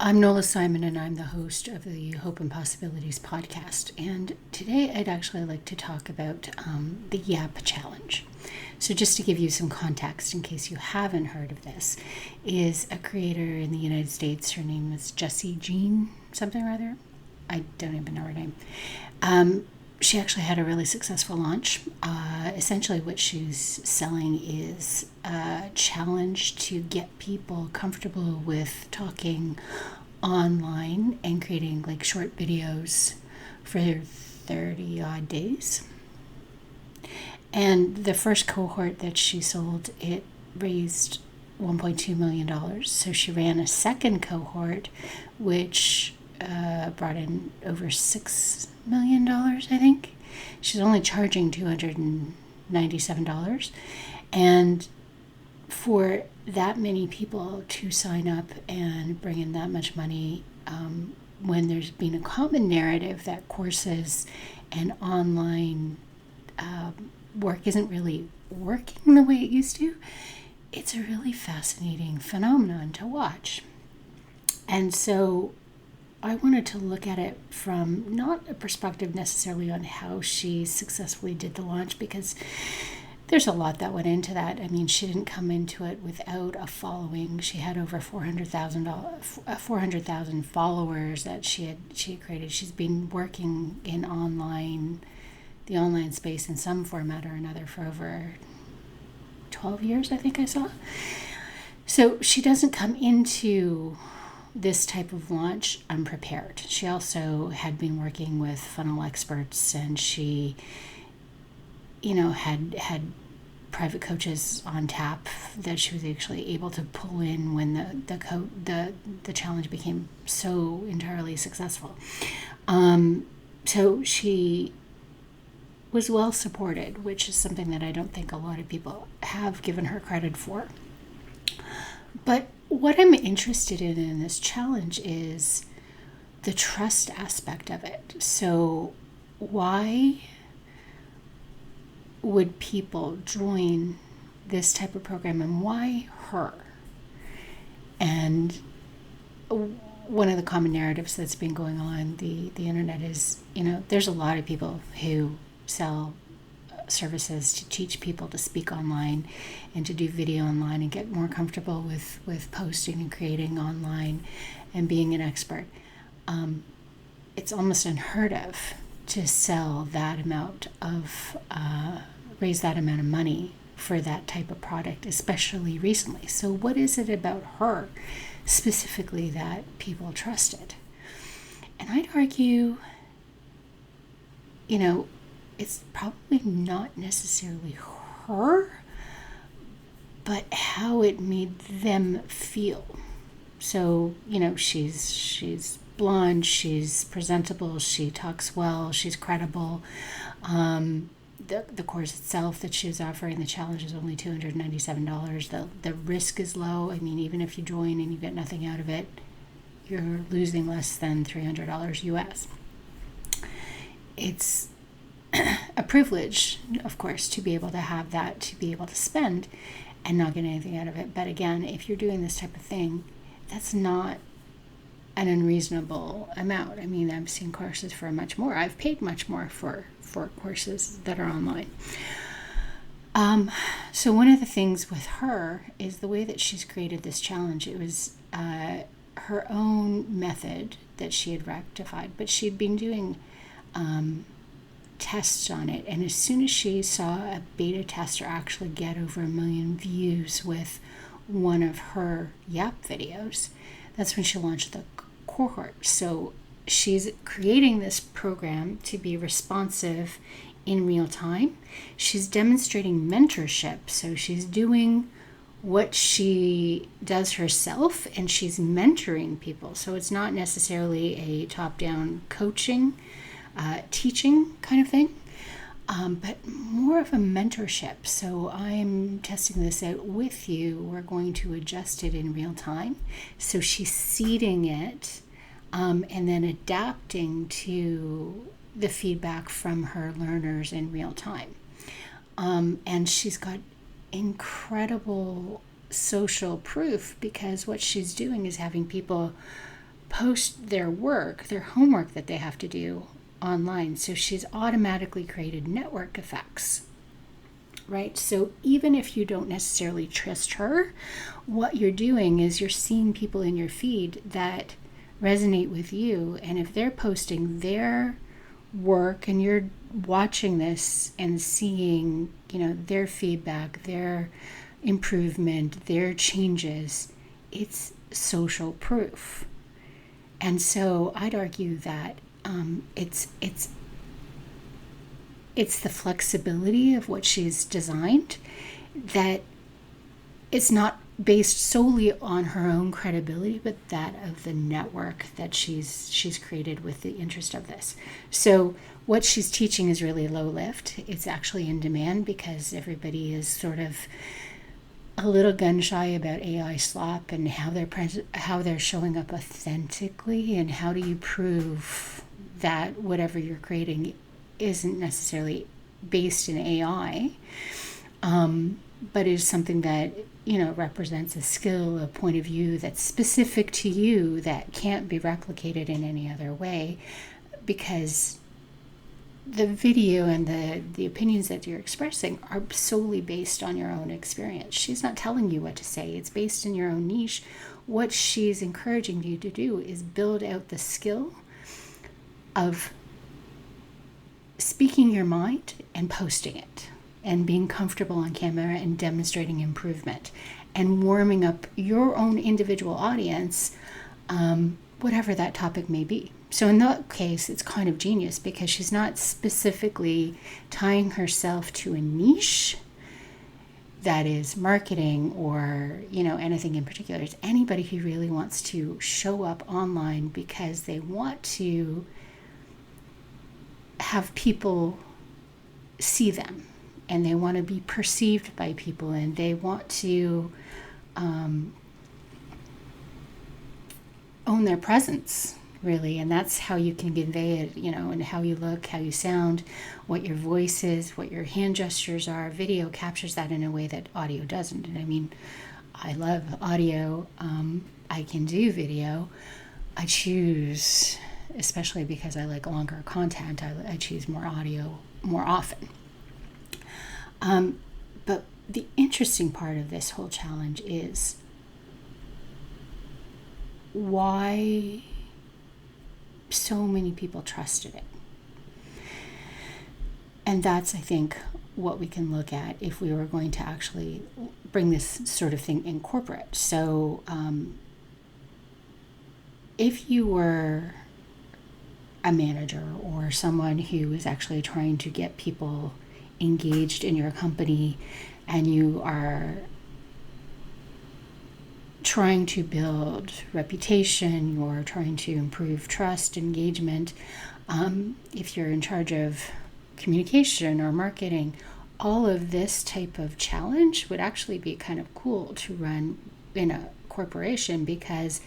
I'm Nola Simon, and I'm the host of the Hope and Possibilities podcast. And today I'd actually like to talk about the Yap Challenge. So just to give you some context, in case you haven't heard of this, is a creator in the United States. Her name is Jessie Jean something or other. I don't even know her name. She actually had a really successful launch. Essentially what she's selling is a challenge to get people comfortable with talking online and creating like short videos for 30 odd days. And the first cohort that she sold, it raised $1.2 million. So she ran a second cohort, which brought in over $6 million, I think. She's only charging $297. And for that many people to sign up and bring in that much money, when there's been a common narrative that courses and online work isn't really working the way it used to, it's a really fascinating phenomenon to watch. And so I wanted to look at it from not a perspective necessarily on how she successfully did the launch, because there's a lot that went into that. I mean, she didn't come into it without a following. She had over 400,000 followers that she had created. She's been working in the online space in some format or another for over 12 years, I think I saw. So she doesn't come into this type of launch unprepared. She also had been working with funnel experts, and she, had private coaches on tap that she was actually able to pull in when the challenge became so entirely successful. So she was well supported, which is something that I don't think a lot of people have given her credit for. But what I'm interested in this challenge is the trust aspect of it. So why would people join this type of program, and why her? And one of the common narratives that's been going on the internet is, there's a lot of people who sell services to teach people to speak online and to do video online and get more comfortable with posting and creating online and being an expert. It's almost unheard of to sell that amount of, raise that amount of money for that type of product, especially recently. So what is it about her specifically that people trusted? And I'd argue, it's probably not necessarily her, but how it made them feel. So, she's blonde, she's presentable, she talks well, she's credible. The course itself that she was offering, the challenge, is only $297. The risk is low. I mean, even if you join and you get nothing out of it, you're losing less than $300 US. It's a privilege, of course, to be able to have that, to be able to spend and not get anything out of it. But again, if you're doing this type of thing, that's not an unreasonable amount. I mean, I've seen courses for much more. I've paid much more for courses that are online. So one of the things with her is the way that she's created this challenge. It was her own method that she had rectified, but she'd been doing tests on it, and as soon as she saw a beta tester actually get over 1 million views with one of her Yap videos, that's when she launched the cohort. So she's creating this program to be responsive in real time. She's demonstrating mentorship, so she's doing what she does herself and she's mentoring people. So it's not necessarily a top-down coaching teaching kind of thing, but more of a mentorship. So I'm testing this out with you. We're going to adjust it in real time. So she's seeding it and then adapting to the feedback from her learners in real time. And she's got incredible social proof, because what she's doing is having people post their work, their homework that they have to do online. So she's automatically created network effects, right? So even if you don't necessarily trust her, what you're doing is you're seeing people in your feed that resonate with you. And if they're posting their work and you're watching this and seeing, their feedback, their improvement, their changes, it's social proof. And so I'd argue that it's the flexibility of what she's designed, that it's not based solely on her own credibility, but that of the network that she's created with the interest of this. So what she's teaching is really low lift. It's actually in demand because everybody is sort of a little gun shy about AI slop and how they're showing up authentically, and how do you prove that whatever you're creating isn't necessarily based in AI, but is something that represents a skill, a point of view that's specific to you, that can't be replicated in any other way, because the video and the opinions that you're expressing are solely based on your own experience. She's not telling you what to say. It's based in your own niche. What she's encouraging you to do is build out the skill of speaking your mind and posting it, and being comfortable on camera and demonstrating improvement and warming up your own individual audience, whatever that topic may be. So in that case, it's kind of genius because she's not specifically tying herself to a niche that is marketing or, anything in particular. It's anybody who really wants to show up online because they want to have people see them, and they want to be perceived by people, and they want to own their presence, really. And that's how you can convey it, and how you look, how you sound, what your voice is, what your hand gestures are. Video captures that in a way that audio doesn't. And I mean, I love audio. I can do video. I choose, especially because I like longer content, I choose more audio more often. But the interesting part of this whole challenge is why so many people trusted it. And that's, I think, what we can look at if we were going to actually bring this sort of thing in corporate. So if you were a manager or someone who is actually trying to get people engaged in your company, and you are trying to build reputation, you're trying to improve trust, engagement, if you're in charge of communication or marketing, all of this type of challenge would actually be kind of cool to run in a corporation, because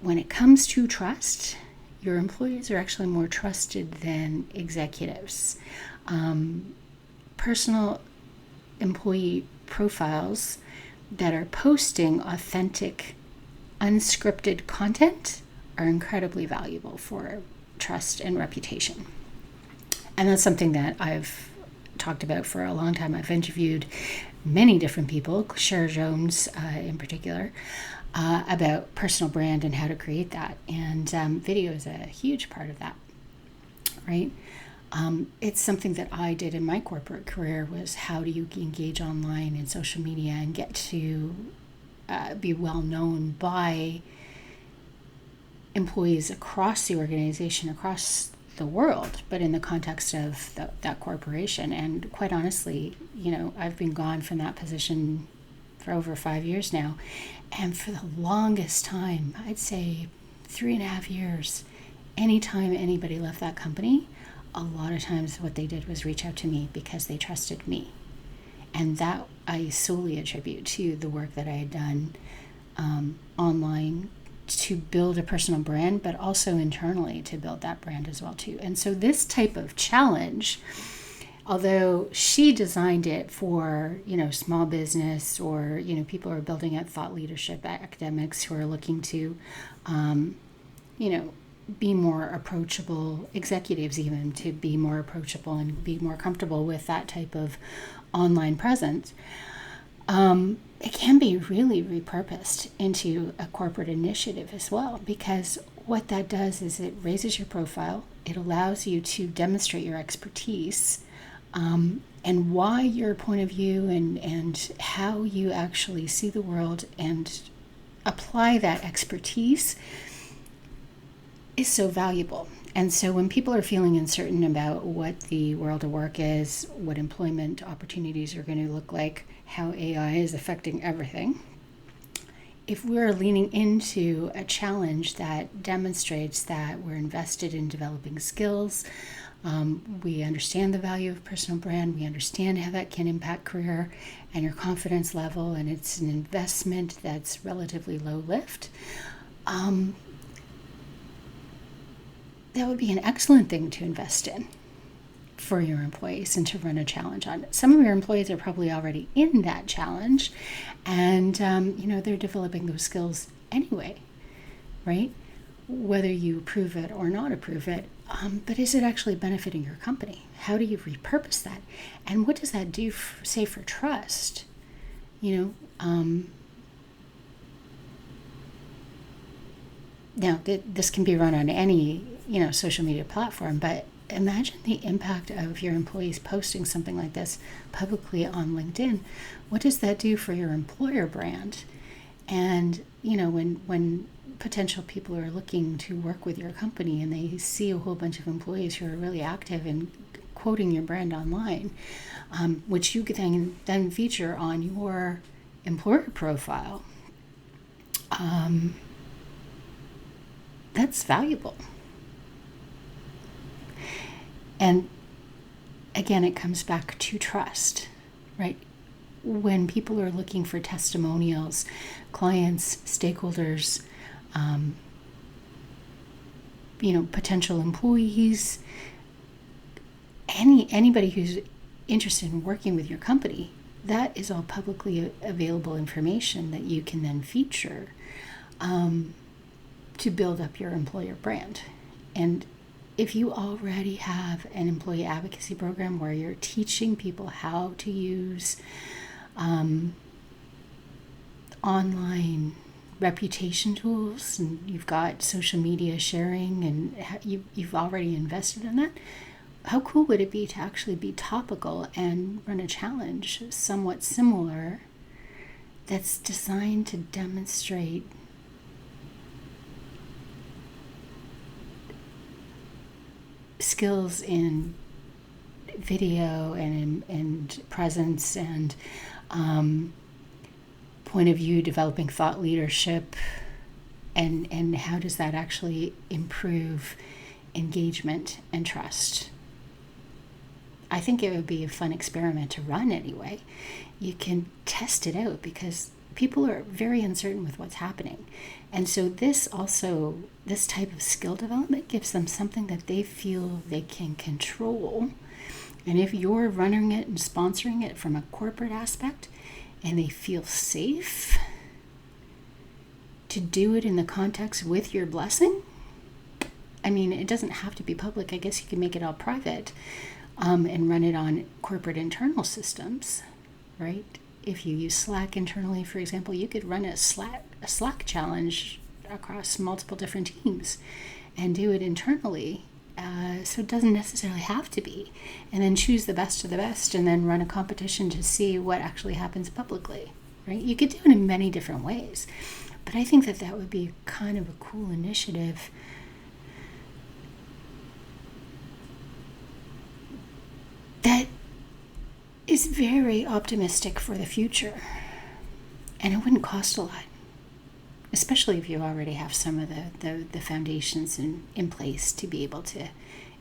when it comes to trust, your employees are actually more trusted than executives. Personal employee profiles that are posting authentic, unscripted content are incredibly valuable for trust and reputation. And that's something that I've talked about for a long time. I've interviewed many different people, Cher Jones in particular, about personal brand and how to create that. And video is a huge part of that, right? It's something that I did in my corporate career, was how do you engage online and social media and get to be well known by employees across the organization, across the world, but in the context of that corporation. And quite honestly, I've been gone from that position for over 5 years now. And for the longest time, I'd say 3.5 years, anytime anybody left that company, a lot of times what they did was reach out to me because they trusted me. And that I solely attribute to the work that I had done online to build a personal brand, but also internally to build that brand as well too. And so this type of challenge, although she designed it for, small business or, people who are building out thought leadership, academics who are looking to be more approachable, executives even, to be more approachable and be more comfortable with that type of online presence, it can be really repurposed into a corporate initiative as well, because what that does is it raises your profile, it allows you to demonstrate your expertise, and why your point of view and how you actually see the world and apply that expertise is so valuable. And so when people are feeling uncertain about what the world of work is, what employment opportunities are going to look like, how AI is affecting everything, if we're leaning into a challenge that demonstrates that we're invested in developing skills, we understand the value of personal brand, we understand how that can impact career and your confidence level, and it's an investment that's relatively low lift, that would be an excellent thing to invest in for your employees and to run a challenge on. Some of your employees are probably already in that challenge, and they're developing those skills anyway, right? Whether you approve it or not approve it, but is it actually benefiting your company? How do you repurpose that? And what does that do, say, for trust? Now, this can be run on any, social media platform, but imagine the impact of your employees posting something like this publicly on LinkedIn. What does that do for your employer brand? And, when potential people are looking to work with your company and they see a whole bunch of employees who are really active in quoting your brand online, which you can then feature on your employer profile, that's valuable. And again, it comes back to trust, right? When people are looking for testimonials, clients, stakeholders, potential employees, anybody who's interested in working with your company, that is all publicly available information that you can then feature to build up your employer brand. And if you already have an employee advocacy program where you're teaching people how to use online reputation tools, and you've got social media sharing, and you've already invested in that, how cool would it be to actually be topical and run a challenge somewhat similar that's designed to demonstrate skills in video and presence and point of view, developing thought leadership, and how does that actually improve engagement and trust? I think it would be a fun experiment to run anyway. You can test it out because people are very uncertain with what's happening. And so this type of skill development gives them something that they feel they can control. And if you're running it and sponsoring it from a corporate aspect and they feel safe to do it in the context with your blessing, I mean, it doesn't have to be public. I guess you can make it all private and run it on corporate internal systems, right? If you use Slack internally, for example, you could run a Slack challenge across multiple different teams and do it internally. So it doesn't necessarily have to be. And then choose the best of the best and then run a competition to see what actually happens publicly, right? You could do it in many different ways. But I think that would be kind of a cool initiative that is very optimistic for the future. And it wouldn't cost a lot, especially if you already have some of the foundations in place to be able to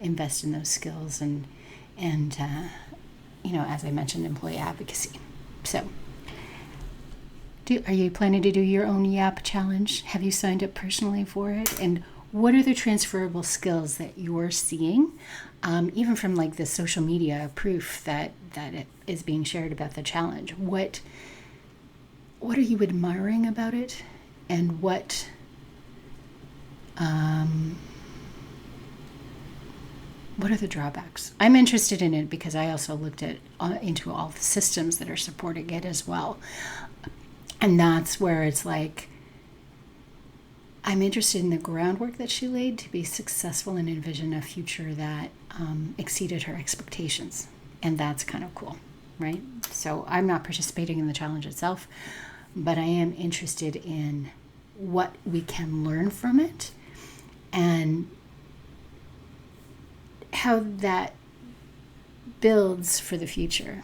invest in those skills and as I mentioned, employee advocacy. So are you planning to do your own Yap challenge? Have you signed up personally for it? And what are the transferable skills that you're seeing, even from like the social media proof that it is being shared about the challenge? What are you admiring about it? And what What are the drawbacks? I'm interested in it because I also looked at into all the systems that are supporting it as well. And that's where it's like, I'm interested in the groundwork that she laid to be successful and envision a future that exceeded her expectations. And that's kind of cool, right? So I'm not participating in the challenge itself, but I am interested in what we can learn from it and how that builds for the future.